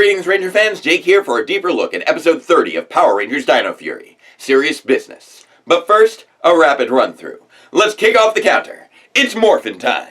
Greetings, Ranger fans. Jake here for a deeper look at episode 30 of Power Rangers Dino Fury. Serious business. But first, a rapid run-through. Let's kick off the counter. It's morphin' time.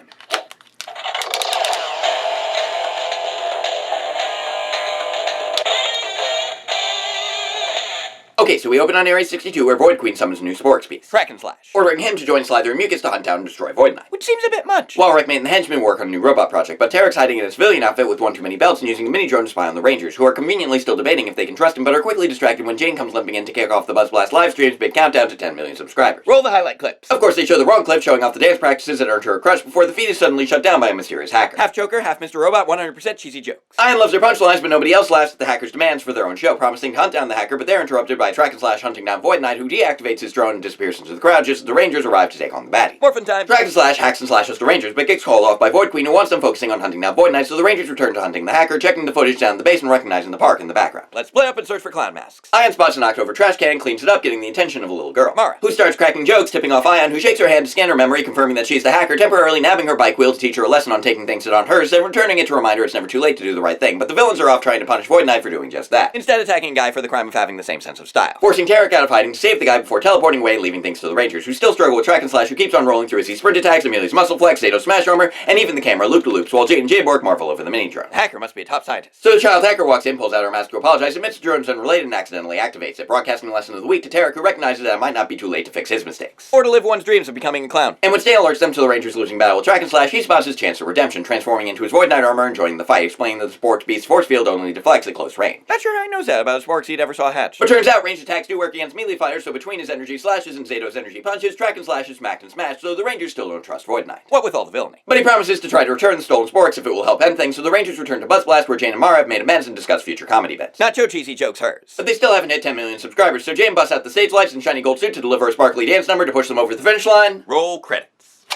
Okay, so we open on Area 62 where Void Queen summons a new Sporks piece, Kraken Slash, ordering him to join Slither and Mucus to hunt down and destroy Void Knight, which seems a bit much. While Wreckmate and the henchmen work on a new robot project, but Tarek's hiding in a civilian outfit with one too many belts and using a mini-drone to spy on the Rangers, who are conveniently still debating if they can trust him, but are quickly distracted when Jane comes limping in to kick off the Buzz Blast livestream's big countdown to 10 million subscribers. Roll the highlight clips. Of course, they show the wrong clip showing off the dance practices that earned her a crush before the feed is suddenly shut down by a mysterious hacker. Half Joker, half Mr. Robot, 100% cheesy jokes. Ian loves their punchlines, but nobody else laughs at the hacker's demands for their own show, promising to hunt down the hacker, but they're interrupted by Kraken Slash hunting down Void Knight, who deactivates his drone and disappears into the crowd just as the Rangers arrive to take on the baddie. Morphin' time! Kraken Slash hacks and slashes the Rangers, but gets called off by Void Queen, who wants them focusing on hunting down Void Knight, so the Rangers return to hunting the hacker, checking the footage down the base and recognizing the park in the background. Let's split up and search for clown masks. Ian spots a knocked over trash can, cleans it up, getting the attention of a little girl, Mara, who starts cracking jokes, tipping off Ian, who shakes her hand to scan her memory, confirming that she's the hacker, temporarily nabbing her bike wheel to teach her a lesson on taking things that aren't hers, and returning it to remind her it's never too late to do the right thing, but the villains are off trying to punish Void Knight for doing just that, instead attacking a guy for the crime of having the same sense of style, forcing Tarek out of hiding to save the guy before teleporting away, leaving things to the Rangers, who still struggle with Kraken Slash, who keeps on rolling through as he sprint attacks, Amelia's muscle flex, Zato's smash armor, and even the camera loop-to-loops, while Jade and Jayborg marvel over the mini-drone. The hacker must be a top scientist. So the child hacker walks in, pulls out her mask to apologize, admits the drone's unrelated, and accidentally activates it, broadcasting the lesson of the week to Tarek, who recognizes that it might not be too late to fix his mistakes, or to live one's dreams of becoming a clown. And when Stan alerts them to the Rangers losing battle with Kraken Slash, he spots his chance of redemption, transforming into his Void Knight armor and joining the fight, explaining that the Sporks Beast's force field only deflects at close range. Not sure how he knows that about a Sporks he'd ever saw hatch. But turns out ranged attacks do work against melee fighters, so between his energy slashes and Zato's energy punches, Kraken Slash is smacked and smashed, so the Rangers still don't trust Void Knight. What with all the villainy? But he promises to try to return the stolen Sporks if it will help end things, so the Rangers return to Buzz Blast, where Jane and Mara have made amends and discuss future comedy bits. Nacho cheesy jokes hers. But they still haven't hit 10 million subscribers, so Jane busts out the stage lights and shiny gold suit to deliver a sparkly dance number to push them over the finish line. Roll credits.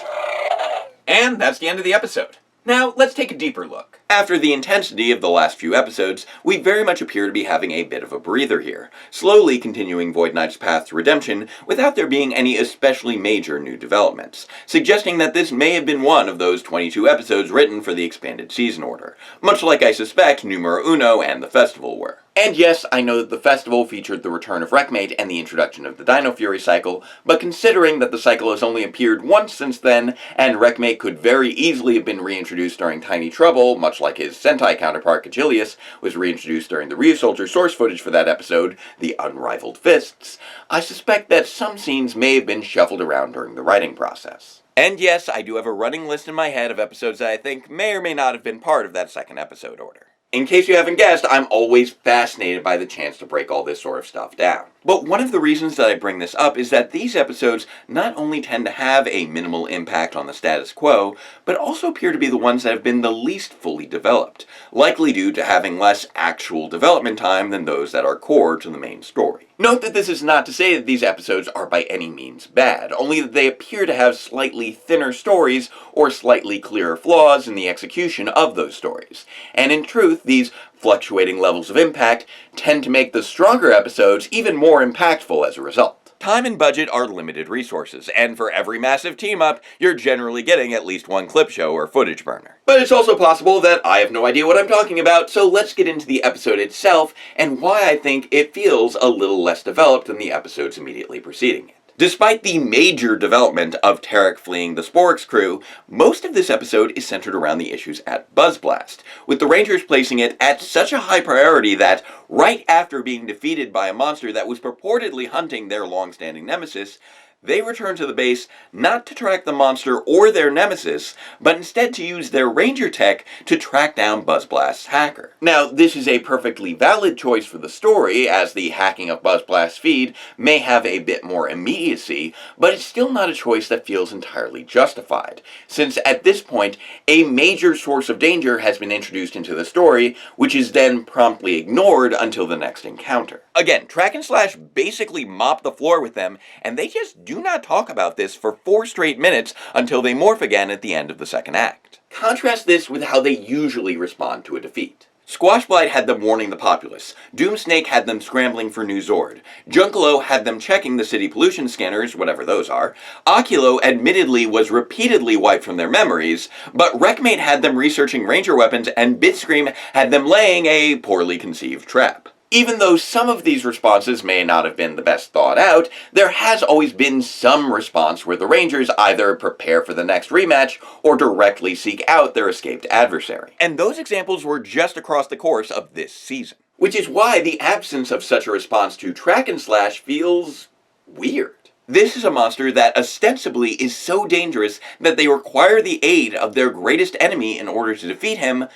And that's the end of the episode. Now, let's take a deeper look. After the intensity of the last few episodes, we very much appear to be having a bit of a breather here, slowly continuing Void Knight's path to redemption without there being any especially major new developments, suggesting that this may have been one of those 22 episodes written for the expanded season order, much like I suspect Numero Uno and the Festival were. And yes, I know that the Festival featured the return of Wreckmate and the introduction of the Dino Fury cycle, but considering that the cycle has only appeared once since then, and Wreckmate could very easily have been reintroduced during Tiny Trouble, much like his Sentai counterpart Kajilius was reintroduced during the Ryusoldier source footage for that episode, The Unrivaled Fists, I suspect that some scenes may have been shuffled around during the writing process. And yes, I do have a running list in my head of episodes that I think may or may not have been part of that second episode order. In case you haven't guessed, I'm always fascinated by the chance to break all this sort of stuff down. But one of the reasons that I bring this up is that these episodes not only tend to have a minimal impact on the status quo, but also appear to be the ones that have been the least fully developed, likely due to having less actual development time than those that are core to the main story. Note that this is not to say that these episodes are by any means bad, only that they appear to have slightly thinner stories or slightly clearer flaws in the execution of those stories. And in truth, these fluctuating levels of impact tend to make the stronger episodes even more impactful as a result. Time and budget are limited resources, and for every massive team-up, you're generally getting at least one clip show or footage burner. But it's also possible that I have no idea what I'm talking about, so let's get into the episode itself, and why I think it feels a little less developed than the episodes immediately preceding it. Despite the major development of Tarek fleeing the Sporks crew, most of this episode is centered around the issues at Buzz Blast, with the Rangers placing it at such a high priority that, right after being defeated by a monster that was purportedly hunting their long-standing nemesis, they return to the base not to track the monster or their nemesis, but instead to use their Ranger tech to track down Buzz Blast's hacker. Now, this is a perfectly valid choice for the story, as the hacking of Buzz Blast's feed may have a bit more immediacy, but it's still not a choice that feels entirely justified, since at this point, a major source of danger has been introduced into the story, which is then promptly ignored until the next encounter. Again, Kraken Slash basically mop the floor with them, and they just do not talk about this for 4 straight minutes until they morph again at the end of the second act. Contrast this with how they usually respond to a defeat. Squashblight had them warning the populace, Doomsnake had them scrambling for new Zord, Junkalo had them checking the city pollution scanners, whatever those are, Oculo admittedly was repeatedly wiped from their memories, but Wreckmate had them researching ranger weapons and Bitscream had them laying a poorly conceived trap. Even though some of these responses may not have been the best thought out, there has always been some response where the Rangers either prepare for the next rematch or directly seek out their escaped adversary. And those examples were just across the course of this season. Which is why the absence of such a response to Track and Slash feels weird. This is a monster that ostensibly is so dangerous that they require the aid of their greatest enemy in order to defeat him,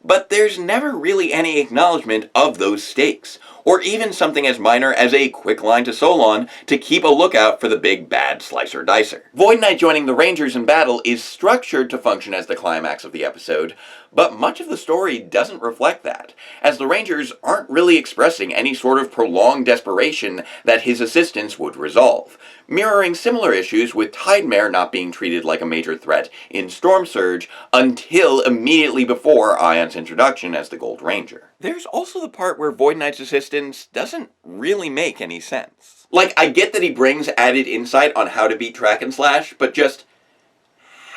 but there's never really any acknowledgement of those stakes, or even something as minor as a quick line to Solon to keep a lookout for the big bad Slicer-Dicer. Void Knight joining the Rangers in battle is structured to function as the climax of the episode, but much of the story doesn't reflect that, as the Rangers aren't really expressing any sort of prolonged desperation that his assistance would resolve, mirroring similar issues with Tidemare not being treated like a major threat in Storm Surge until immediately before Ion's introduction as the Gold Ranger. There's also the part where Void Knight's assistance doesn't really make any sense. Like, I get that he brings added insight on how to beat Track and Slash, but just,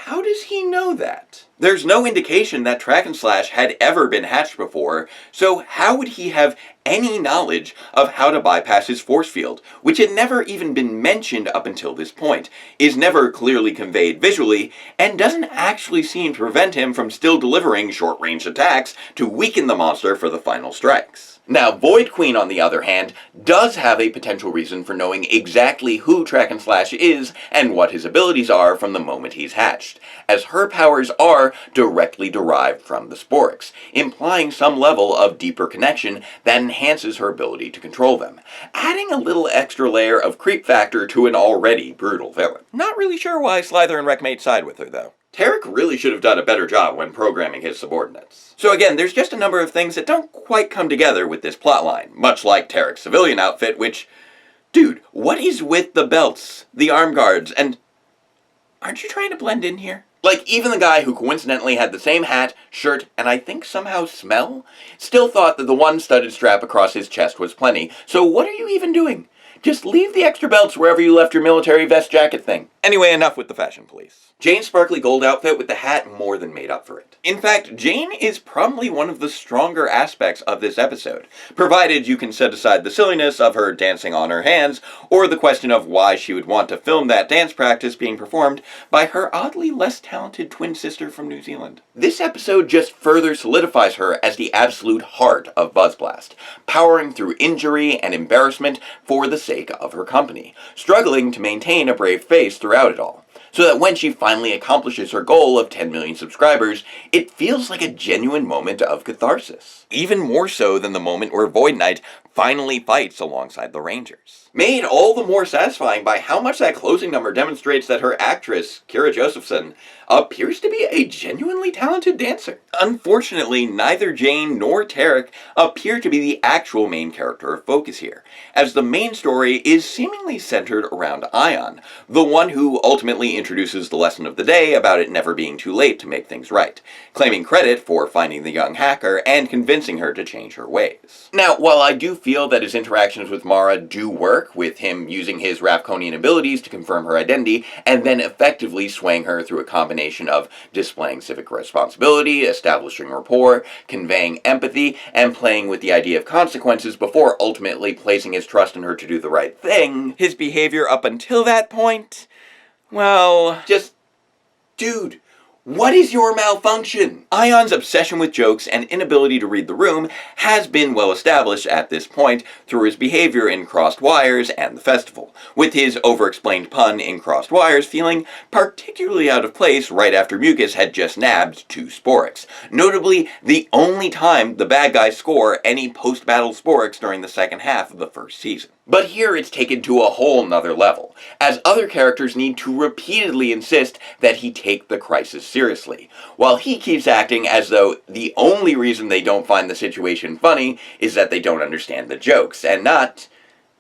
how does he know that? There's no indication that Track and Slash had ever been hatched before, so how would he have any knowledge of how to bypass his force field, which had never even been mentioned up until this point, is never clearly conveyed visually, and doesn't actually seem to prevent him from still delivering short-range attacks to weaken the monster for the final strikes. Now, Void Queen, on the other hand, does have a potential reason for knowing exactly who Track and Slash is and what his abilities are from the moment he's hatched, as her powers are directly derived from the Sporix, implying some level of deeper connection that enhances her ability to control them, adding a little extra layer of creep factor to an already brutal villain. Not really sure why Slither and Wreckmate side with her, though. Tarek really should have done a better job when programming his subordinates. So again, there's just a number of things that don't quite come together with this plotline, much like Tarek's civilian outfit, which, dude, what is with the belts, the arm guards, and aren't you trying to blend in here? Like, even the guy who coincidentally had the same hat, shirt, and I think somehow smell, still thought that the one studded strap across his chest was plenty, so what are you even doing? Just leave the extra belts wherever you left your military vest jacket thing. Anyway, enough with the fashion police. Jane's sparkly gold outfit with the hat more than made up for it. In fact, Jane is probably one of the stronger aspects of this episode, provided you can set aside the silliness of her dancing on her hands, or the question of why she would want to film that dance practice being performed by her oddly less talented twin sister from New Zealand. This episode just further solidifies her as the absolute heart of Buzzblast, powering through injury and embarrassment for the sake of her company, struggling to maintain a brave face throughout it all, so that when she finally accomplishes her goal of 10 million subscribers, it feels like a genuine moment of catharsis. Even more so than the moment where Void Knight finally fights alongside the Rangers. Made all the more satisfying by how much that closing number demonstrates that her actress, Kira Josephson, appears to be a genuinely talented dancer. Unfortunately, neither Jane nor Tarek appear to be the actual main character of focus here, as the main story is seemingly centered around Ion, the one who ultimately introduces the lesson of the day about it never being too late to make things right, claiming credit for finding the young hacker and convincing her to change her ways. Now, while I do feel that his interactions with Mara do work, with him using his Ravkonian abilities to confirm her identity, and then effectively swaying her through a combination of displaying civic responsibility, establishing rapport, conveying empathy, and playing with the idea of consequences before ultimately placing his trust in her to do the right thing, his behavior up until that point, well, just, dude, what is your malfunction? Ion's obsession with jokes and inability to read the room has been well established at this point through his behavior in Crossed Wires and the festival, with his over-explained pun in Crossed Wires feeling particularly out of place right after Mucus had just nabbed 2 Sporix, notably the only time the bad guys score any post-battle Sporix during the second half of the first season. But here it's taken to a whole nother level, as other characters need to repeatedly insist that he take the crisis seriously, while he keeps acting as though the only reason they don't find the situation funny is that they don't understand the jokes, and not,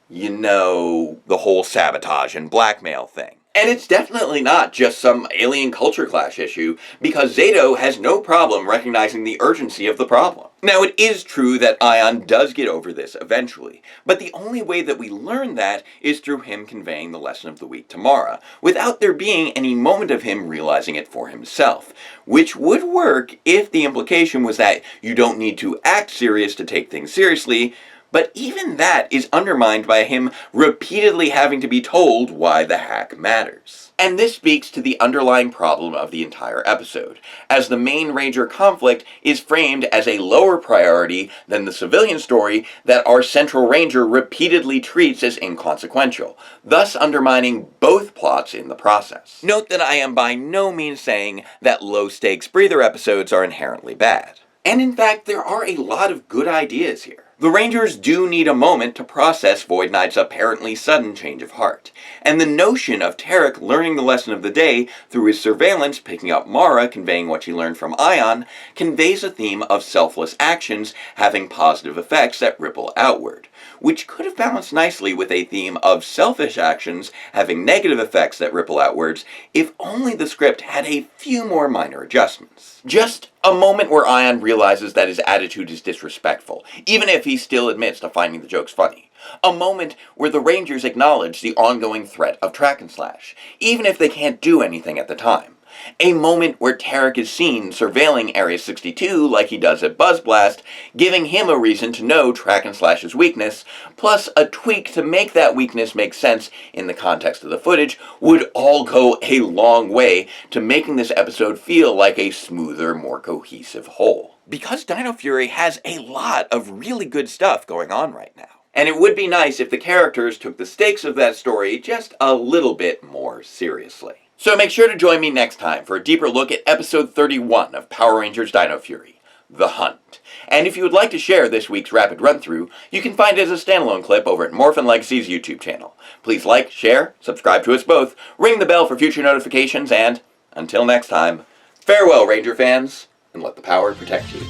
you know, the whole sabotage and blackmail thing. And it's definitely not just some alien culture clash issue, because Zato has no problem recognizing the urgency of the problem. Now, it is true that Ion does get over this eventually, but the only way that we learn that is through him conveying the lesson of the week to Mara, without there being any moment of him realizing it for himself, which would work if the implication was that you don't need to act serious to take things seriously, but even that is undermined by him repeatedly having to be told why the hack matters. And this speaks to the underlying problem of the entire episode, as the main Ranger conflict is framed as a lower priority than the civilian story that our Central Ranger repeatedly treats as inconsequential, thus undermining both plots in the process. Note that I am by no means saying that low-stakes breather episodes are inherently bad. And in fact, there are a lot of good ideas here. The Rangers do need a moment to process Void Knight's apparently sudden change of heart, and the notion of Tarek learning the lesson of the day through his surveillance, picking up Mara conveying what she learned from Ion, conveys a theme of selfless actions having positive effects that ripple outward, which could have balanced nicely with a theme of selfish actions having negative effects that ripple outwards if only the script had a few more minor adjustments. Just a moment where Ion realizes that his attitude is disrespectful, even if he still admits to finding the jokes funny. A moment where the Rangers acknowledge the ongoing threat of track and slash, even if they can't do anything at the time. A moment where Tarek is seen surveilling Area 62 like he does at Buzz Blast, giving him a reason to know Track and Slash's weakness, plus a tweak to make that weakness make sense in the context of the footage, would all go a long way to making this episode feel like a smoother, more cohesive whole. Because Dino Fury has a lot of really good stuff going on right now. And it would be nice if the characters took the stakes of that story just a little bit more seriously. So make sure to join me next time for a deeper look at episode 31 of Power Rangers Dino Fury, The Hunt. And if you would like to share this week's rapid run-through, you can find it as a standalone clip over at Morphin Legacy's YouTube channel. Please like, share, subscribe to us both, ring the bell for future notifications, and until next time, farewell Ranger fans, and let the power protect you.